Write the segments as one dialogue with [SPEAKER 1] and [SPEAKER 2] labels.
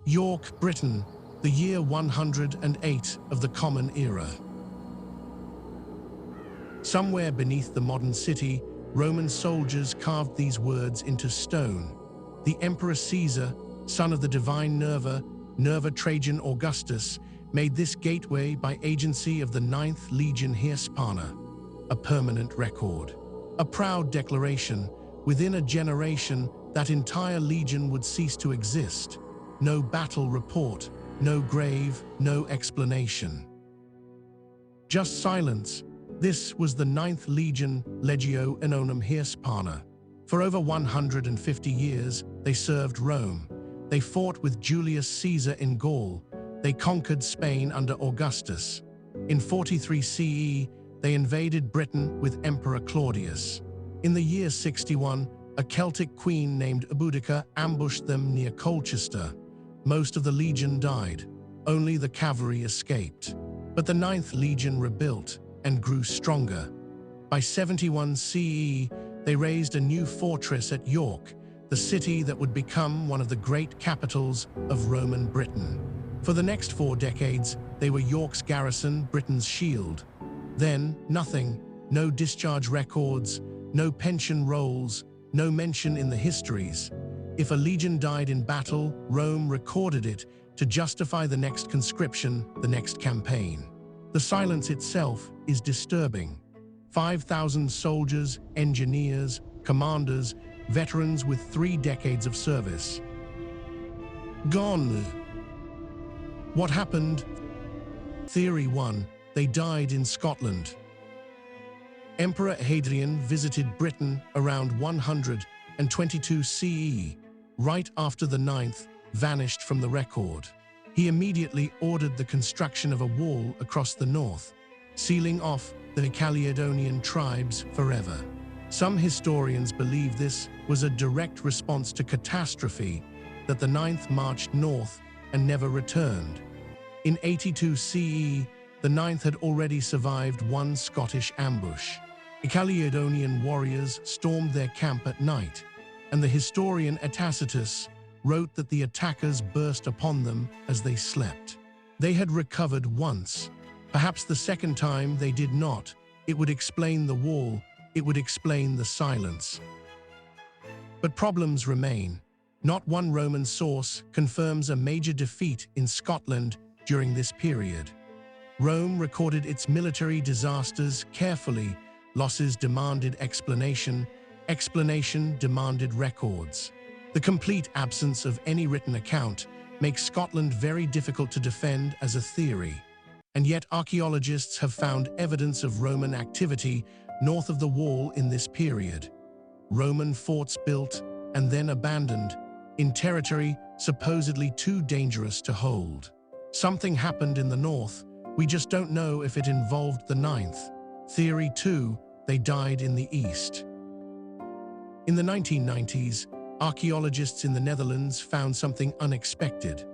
[SPEAKER 1] York, Britain, the year 108 of the Common Era. Somewhere beneath the modern city, Roman soldiers carved these words into stone. The Emperor Caesar, son of the divine Nerva Trajan Augustus, made this gateway by agency of the 9th Legion Hispana, a permanent record. A proud declaration. Within a generation, that entire legion would cease to exist. No battle report, no grave, no explanation. Just silence. This was the 9th Legion, Legio IX Hispana. For over 150 years, they served Rome. They fought with Julius Caesar in Gaul. They conquered Spain under Augustus. In 43 CE, they invaded Britain with Emperor Claudius. In the year 61, a Celtic queen named Boudica ambushed them near Colchester. Most of the legion died. Only the cavalry escaped. But the 9th Legion rebuilt and grew stronger. By 71 CE, they raised a new fortress at York, the city that would become one of the great capitals of Roman Britain. For the next 4 decades, they were York's garrison, Britain's shield. Then, nothing, no discharge records, no pension rolls, no mention in the histories. If a legion died in battle, Rome recorded it to justify the next conscription, the next campaign. The silence itself is disturbing. 5,000 soldiers, engineers, commanders, veterans with 3 decades of service. Gone. What happened? Theory 1. They died in Scotland. Emperor Hadrian visited Britain around 122 CE, right after the 9th vanished from the record. He immediately ordered the construction of a wall across the north, sealing off the Caledonian tribes forever. Some historians believe this was a direct response to catastrophe, that the 9th marched north and never returned. In 82 CE, the 9th had already survived one Scottish ambush. The Caledonian warriors stormed their camp at night, and the historian Tacitus wrote that the attackers burst upon them as they slept. They had recovered once. Perhaps the second time they did not. It would explain the wall. It would explain the silence. But problems remain. Not one Roman source confirms a major defeat in Scotland during this period. Rome recorded its military disasters carefully. Losses demanded explanation. Explanation demanded records. The complete absence of any written account makes Scotland very difficult to defend as a theory. And yet archaeologists have found evidence of Roman activity north of the wall in this period. Roman forts built and then abandoned in territory supposedly too dangerous to hold. Something happened in the north. We just don't know if it involved the 9th. Theory 2, they died in the east. In the 1990s, archaeologists in the Netherlands found something unexpected.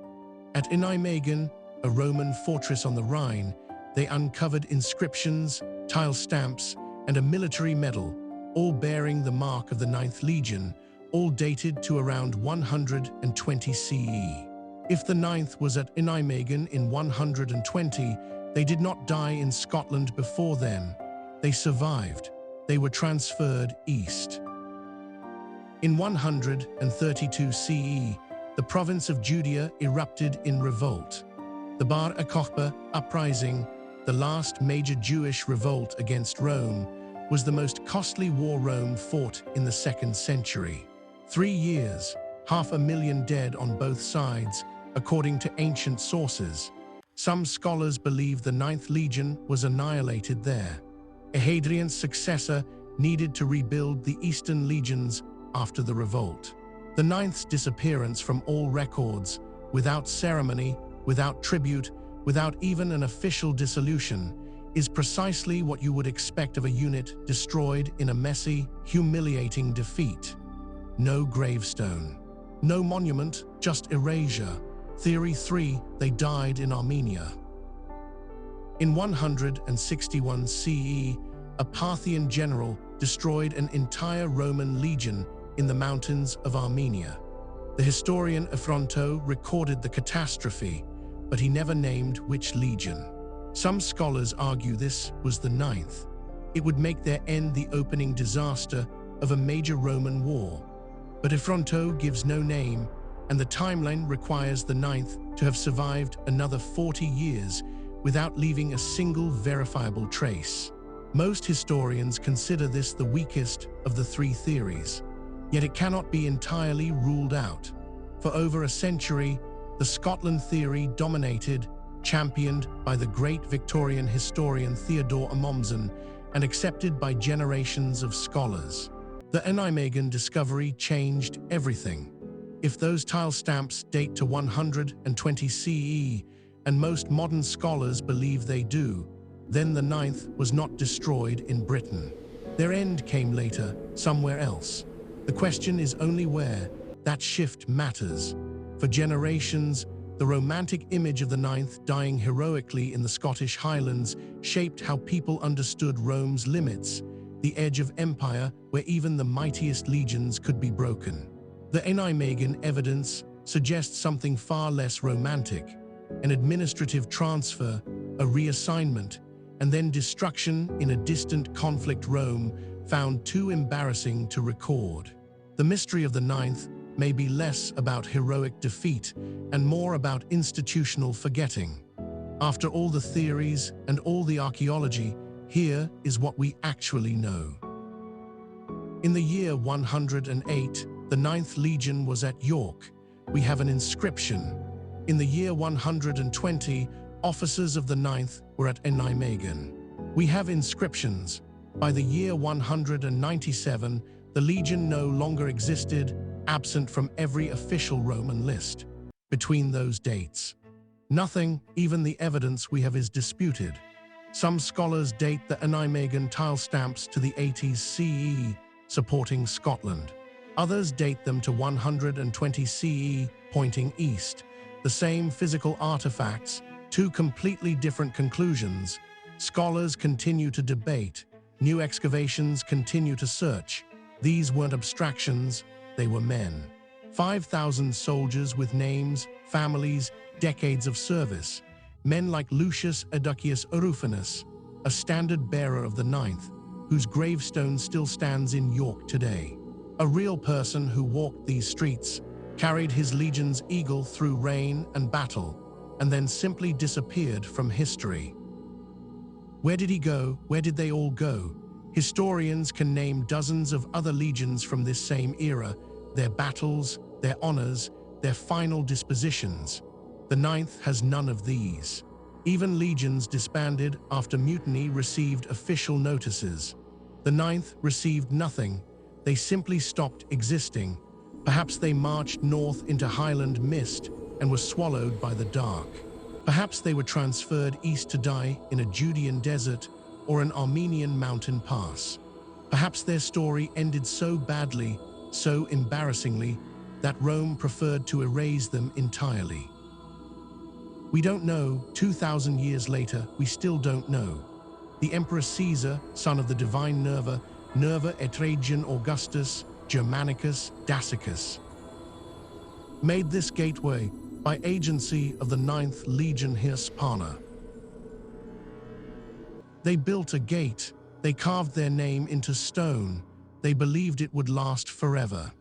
[SPEAKER 1] At Nijmegen, a Roman fortress on the Rhine, they uncovered inscriptions, tile stamps, and a military medal, all bearing the mark of the 9th Legion, all dated to around 120 CE. If the 9th was at Nijmegen in 120, they did not die in Scotland before then. They survived. They were transferred east. In 132 CE, the province of Judea erupted in revolt. The Bar Kokhba uprising, the last major Jewish revolt against Rome, was the most costly war Rome fought in the 2nd century. 3 years, 500,000 dead on both sides, according to ancient sources. Some scholars believe the 9th Legion was annihilated there. Hadrian's successor needed to rebuild the Eastern legions after the revolt. The 9th's disappearance from all records, without ceremony, without tribute, without even an official dissolution, is precisely what you would expect of a unit destroyed in a messy, humiliating defeat. No gravestone. No monument, just erasure. Theory 3, they died in Armenia. In 161 CE, a Parthian general destroyed an entire Roman legion in the mountains of Armenia. The historian Affronto recorded the catastrophe, but he never named which legion. Some scholars argue this was the ninth. It would make their end the opening disaster of a major Roman war. But Affronto gives no name, and the timeline requires the ninth to have survived another 40 years without leaving a single verifiable trace. Most historians consider this the weakest of the three theories, yet it cannot be entirely ruled out. For over a century, the Scotland theory dominated, championed by the great Victorian historian Theodore Amundsen and accepted by generations of scholars. The Nijmegen discovery changed everything. If those tile stamps date to 120 CE, and most modern scholars believe they do, then the ninth was not destroyed in Britain. Their end came later, somewhere else. The question is only where. That shift matters. For generations, the romantic image of the ninth dying heroically in the Scottish Highlands shaped how people understood Rome's limits, the edge of empire where even the mightiest legions could be broken. The Nijmegen evidence suggests something far less romantic: an administrative transfer, a reassignment, and then destruction in a distant conflict Rome found too embarrassing to record. The mystery of the ninth may be less about heroic defeat and more about institutional forgetting. After all the theories and all the archaeology, here is what we actually know. In the year 108, the 9th Legion was at York. We have an inscription. In the year 120, officers of the 9th were at Nijmegen. We have inscriptions. By the year 197, the legion no longer existed, absent from every official Roman list. Between those dates, nothing, even the evidence we have, is disputed. Some scholars date the Nijmegen tile stamps to the 80s CE, supporting Scotland. Others date them to 120 CE, pointing east. The same physical artifacts, two completely different conclusions. Scholars continue to debate. New excavations continue to search. These weren't abstractions, they were men. 5,000 soldiers with names, families, decades of service. Men like Lucius Educius Rufinus, a standard bearer of the 9th, whose gravestone still stands in York today. A real person who walked these streets, carried his legion's eagle through rain and battle, and then simply disappeared from history. Where did he go? Where did they all go? Historians can name dozens of other legions from this same era, their battles, their honors, their final dispositions. The 9th has none of these. Even legions disbanded after mutiny received official notices. The 9th received nothing. They simply stopped existing. Perhaps they marched north into Highland mist and were swallowed by the dark. Perhaps they were transferred east to die in a Judean desert or an Armenian mountain pass. Perhaps their story ended so badly, so embarrassingly, that Rome preferred to erase them entirely. We don't know. 2,000 years later, we still don't know. The Emperor Caesar, son of the divine Nerva, Nerva et Trajan Augustus, Germanicus, Dacicus, made this gateway by agency of the 9th Legion Hispana. They built a gate, they carved their name into stone, they believed it would last forever.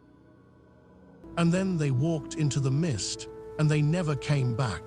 [SPEAKER 1] And then they walked into the mist, and they never came back.